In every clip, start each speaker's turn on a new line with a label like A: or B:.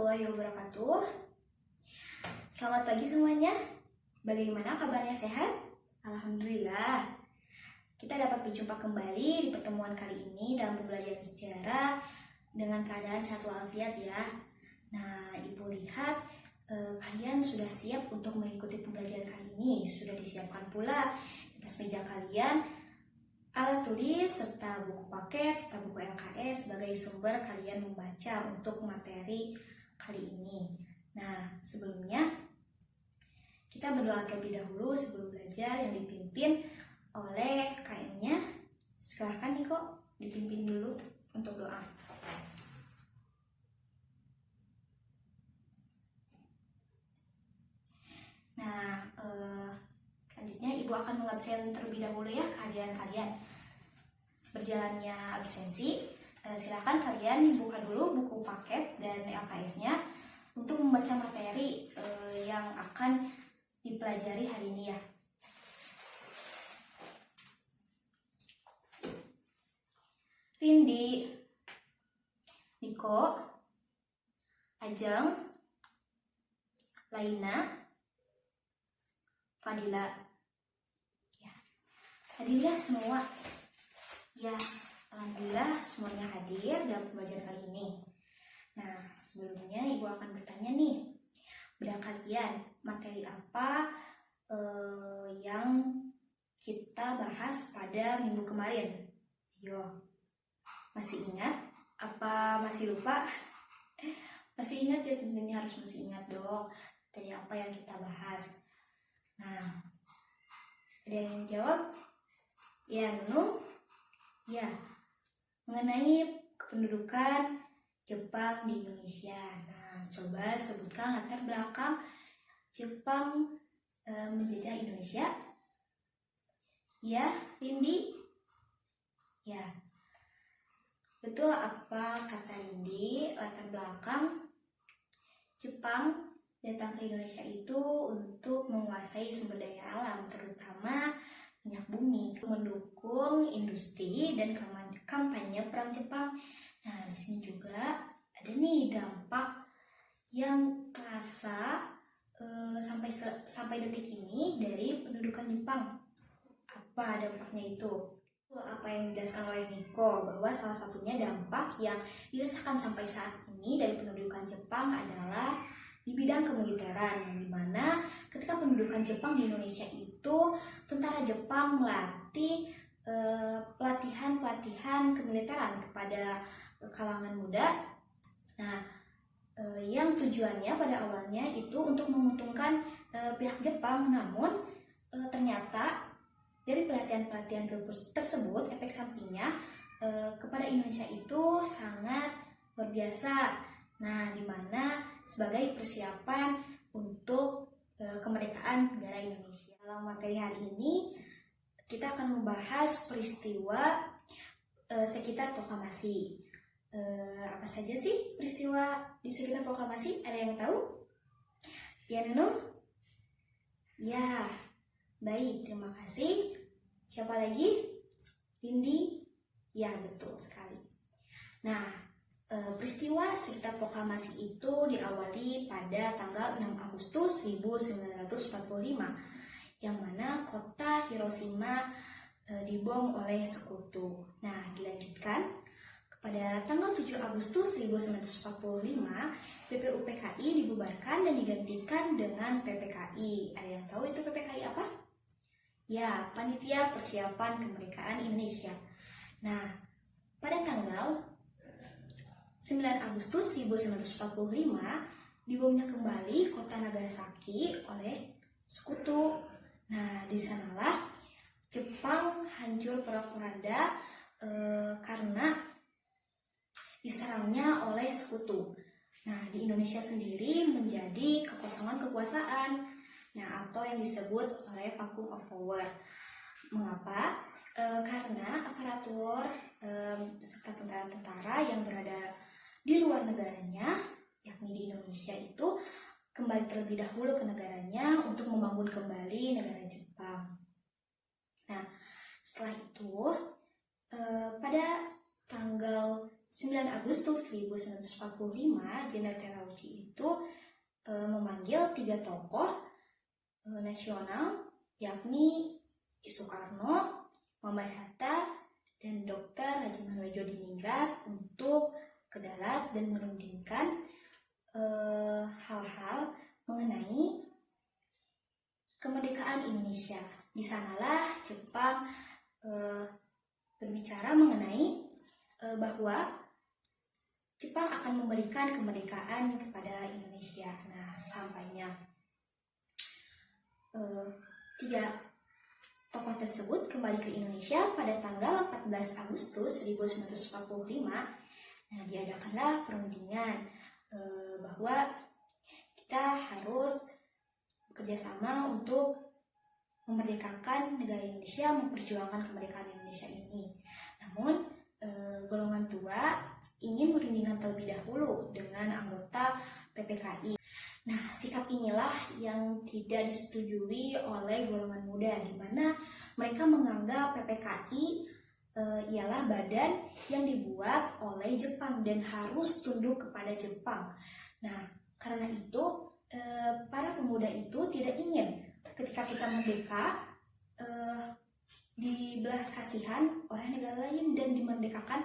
A: warahmatullahi wabarakatuh. Selamat pagi semuanya. Bagaimana kabarnya, sehat? Alhamdulillah. Kita dapat berjumpa kembali di pertemuan kali ini dalam pembelajaran sejarah dengan keadaan sehat walafiat ya. Nah, Ibu lihat kalian sudah siap untuk mengikuti pembelajaran kali ini. Sudah disiapkan pula di atas meja kalian alat tulis serta buku paket serta buku LKS sebagai sumber kalian membaca untuk materi kali ini. Nah, sebelumnya kita berdoa terlebih dahulu sebelum belajar yang dipimpin oleh KM-nya. Silahkan Niko dipimpin dulu untuk doa. Nah, selanjutnya Ibu akan mengabsen terlebih dahulu ya kehadiran kalian. Berjalannya absensi, silakan kalian buka dulu buku paket dan LKS-nya untuk membaca materi yang akan dipelajari hari ini ya. Rindi, Niko, Ajeng, Laina, Fadila. Ya, hadirlah semua. Ya, alhamdulillah semuanya hadir dalam pembelajaran kali ini. Nah, sebelumnya Ibu akan bertanya nih, bedak kalian materi apa yang kita bahas pada minggu kemarin? Yo, masih ingat? Apa masih lupa? Masih ingat ya, tentunya harus masih ingat dong materi apa yang kita bahas. Nah, ada yang jawab? Ya, Nunu? Ya, mengenai kependudukan Jepang di Indonesia. Nah, coba sebutkan latar belakang Jepang menjajah Indonesia. Ya, Rindi? Ya, betul apa kata Rindi? Latar belakang Jepang datang ke Indonesia itu untuk menguasai sumber daya alam, terutama minyak bumi, mendukung industri dan kampanye perang Jepang. Nah, di sini juga ada nih dampak yang terasa sampai detik ini dari pendudukan Jepang. Apa dampaknya itu? Apa yang dijelaskan oleh Niko, bahwa salah satunya dampak yang dirasakan sampai saat ini dari pendudukan Jepang adalah di bidang kemiliteran, di mana ketika pendudukan Jepang di Indonesia itu tentara Jepang melatih pelatihan kemiliteran kepada kalangan muda. Nah, yang tujuannya pada awalnya itu untuk menguntungkan pihak Jepang, namun ternyata dari pelatihan tersebut efek sampingnya kepada Indonesia itu sangat luar biasa. Nah, di mana sebagai persiapan untuk kemerdekaan negara Indonesia. Dalam materi hari ini kita akan membahas peristiwa sekitar proklamasi. Apa saja sih peristiwa di sekitar proklamasi? Ada yang tahu? Ya, Nunung? Ya, baik, terima kasih. Siapa lagi? Rindi? Ya, betul sekali. Nah, peristiwa sekitar proklamasi itu diawali pada tanggal 6 Agustus 1945, yang mana kota Hiroshima dibom oleh sekutu. Nah, dilanjutkan pada tanggal 7 Agustus 1945, PPUPKI dibubarkan dan digantikan dengan PPKI. Ada yang tahu itu PPKI apa? Ya, Panitia Persiapan Kemerdekaan Indonesia. Nah, pada tanggal 9 Agustus 1945 dibomnya kembali kota Nagasaki oleh sekutu. Nah, di sanalah Jepang hancur porak-poranda karena diserangnya oleh sekutu. Nah, di Indonesia sendiri menjadi kekosongan kekuasaan. Nah, atau yang disebut oleh vacuum of power. Mengapa? Karena aparatur serta tentara-tentara yang berada di luar negaranya, yakni di Indonesia, itu kembali terlebih dahulu ke negaranya untuk membangun kembali negara Jepang. Nah, setelah itu pada tanggal 9 Agustus 1945, Jenderal Terauchi itu memanggil 3 tokoh nasional, yakni Soekarno, Muhammad Hatta, dan Dr. Haji Manojodiningrat untuk ke Dalat dan merundingkan hal-hal mengenai kemerdekaan Indonesia. Di sanalah Jepang berbicara mengenai bahwa Jepang akan memberikan kemerdekaan kepada Indonesia. Nah, sampainya 3 tokoh tersebut kembali ke Indonesia pada tanggal 14 Agustus 1945. Nah, diadakanlah perundingan bahwa kita harus bekerja sama untuk memerdekakan negara Indonesia, memperjuangkan kemerdekaan Indonesia ini. Namun, golongan tua ingin merundingkan terlebih dahulu dengan anggota PPKI. Nah, sikap inilah yang tidak disetujui oleh golongan muda, di mana mereka menganggap PPKI ialah badan yang dibuat oleh Jepang dan harus tunduk kepada Jepang. Nah, karena itu para pemuda itu tidak ingin ketika kita merdeka dibelas kasihan oleh negara lain dan dimerdekakan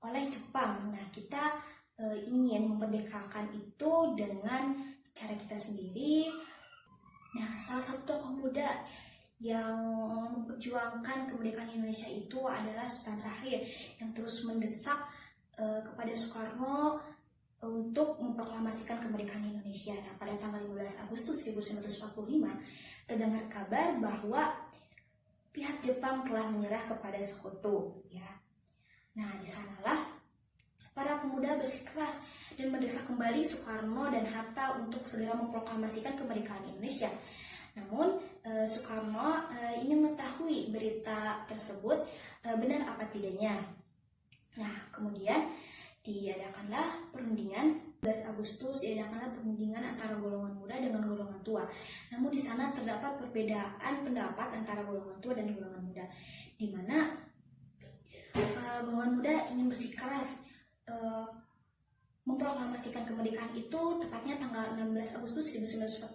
A: oleh Jepang. Nah, kita ingin memerdekakan itu dengan cara kita sendiri. Nah, salah satu tokoh muda yang memperjuangkan kemerdekaan Indonesia itu adalah Sultan Syahrir, yang terus mendesak kepada Soekarno untuk memproklamasikan kemerdekaan Indonesia. Nah, pada tanggal 15 Agustus 1945 terdengar kabar bahwa pihak Jepang telah menyerah kepada Sekutu, ya. Nah, di sanalah para pemuda bersikeras dan mendesak kembali Soekarno dan Hatta untuk segera memproklamasikan kemerdekaan Indonesia. Namun, Soekarno ingin mengetahui berita tersebut benar apa tidaknya. Nah, kemudian diadakanlah perundingan 11 Agustus, diadakanlah perundingan antara golongan muda dengan golongan tua. Namun di sana terdapat perbedaan pendapat antara golongan tua dan golongan muda, di mana golongan muda ingin bersikeras memproklamasikan kemerdekaan itu tepatnya tanggal 16 Agustus 1945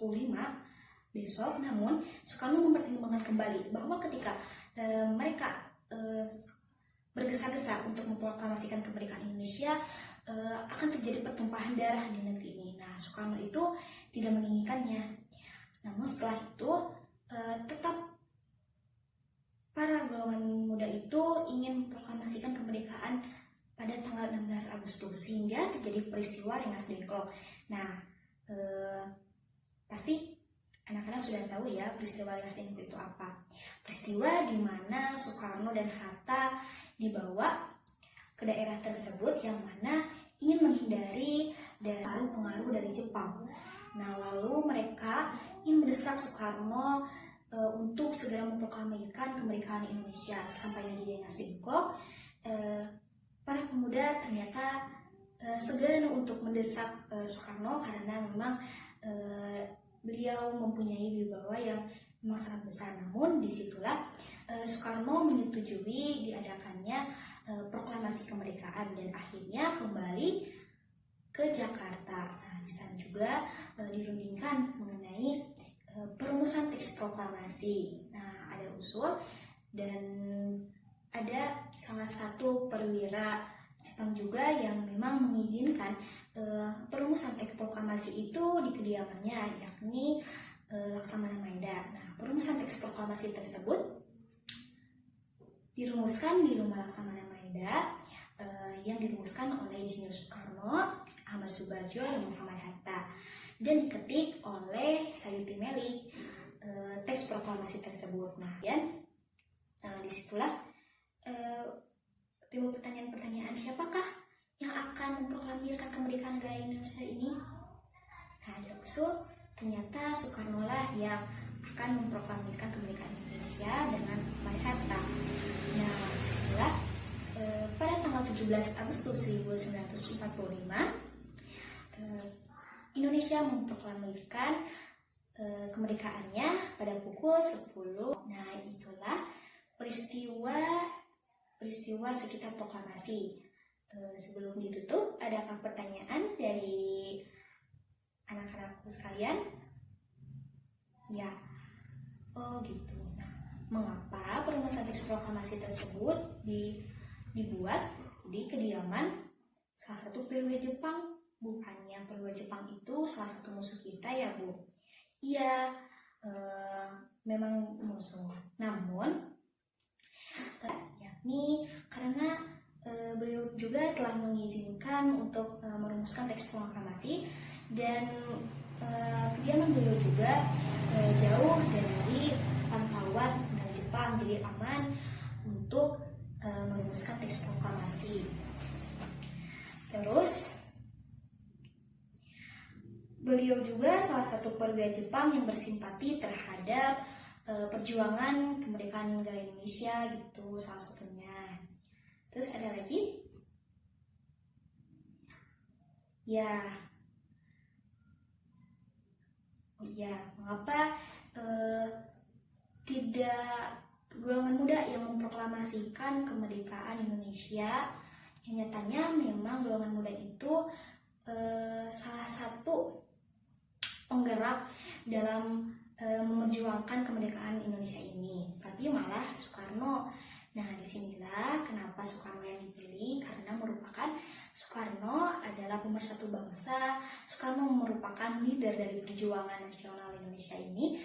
A: besok. Namun Soekarno mempertimbangkan kembali bahwa ketika mereka bergesa-gesa untuk memproklamasikan kemerdekaan Indonesia, akan terjadi pertumpahan darah di negeri ini. Nah, Soekarno itu tidak menginginkannya. Namun setelah itu tetap para golongan muda itu ingin memproklamasikan kemerdekaan pada tanggal 16 Agustus, sehingga terjadi peristiwa Rengas Dengklok. Nah, pasti anak-anak sudah tahu ya peristiwa Rengas Dengklok itu apa. Peristiwa di mana Soekarno dan Hatta dibawa ke daerah tersebut yang mana ingin menghindari pengaruh dari Jepang. Nah, lalu mereka ingin mendesak Soekarno untuk segera memproklamasikan kemerdekaan Indonesia. Sampai di Rengas Dengklok, para pemuda ternyata segan untuk mendesak Soekarno karena memang beliau mempunyai wibawa yang memang sangat besar. Namun disitulah Soekarno menyetujui diadakannya proklamasi kemerdekaan dan akhirnya kembali ke Jakarta. Nah, di sana juga dirundingkan mengenai perumusan teks proklamasi. Nah, ada usul dan ada salah satu perwira Jepang juga yang memang mengizinkan perumusan teks proklamasi itu di kediamannya, yakni Laksamana Maeda. Nah, perumusan teks proklamasi tersebut dirumuskan di rumah Laksamana Maeda yang dirumuskan oleh Insinyur Soekarno, Ahmad Subarjo, dan Muhammad Hatta, dan diketik oleh Sayuti Melik teks proklamasi tersebut. Nah, dan disitulah timbul pertanyaan-pertanyaan, siapakah yang akan memproklamirkan kemerdekaan negara Indonesia ini? Nah, ada usul ternyata Soekarno lah yang akan memproklamirkan kemerdekaan Indonesia dengan Muhammad Hatta. Nah, disitulah pada tanggal 17 Agustus 1945 Indonesia memproklamirkan kemerdekaannya pada pukul 10. Nah, itulah peristiwa sekitar proklamasi. Sebelum ditutup, adakah pertanyaan dari anak-anakku sekalian? Ya, oh gitu. Nah, mengapa perumusan teks proklamasi tersebut dibuat di kediaman salah satu perwira Jepang? Bukannya perwira Jepang itu salah satu musuh kita ya, Bu? Iya, memang musuh. Namun, yakni karena beliau juga telah mengizinkan untuk merumuskan teks proklamasi, dan kediaman beliau juga jauh dari pantauan dari Jepang, jadi aman untuk merumuskan teks proklamasi. Terus beliau juga salah satu perwira Jepang yang bersimpati terhadap perjuangan kemerdekaan negara Indonesia gitu, salah satunya. Terus ada lagi? Ya, mengapa tidak golongan muda yang memproklamasikan kemerdekaan Indonesia? Yang nyatanya memang golongan muda itu salah satu penggerak dalam memperjuangkan kemerdekaan Indonesia ini, tapi malah Soekarno. Nah, disinilah kenapa Soekarno yang dipilih, karena merupakan Soekarno adalah pemersatu bangsa. Soekarno merupakan leader dari perjuangan nasional Indonesia ini.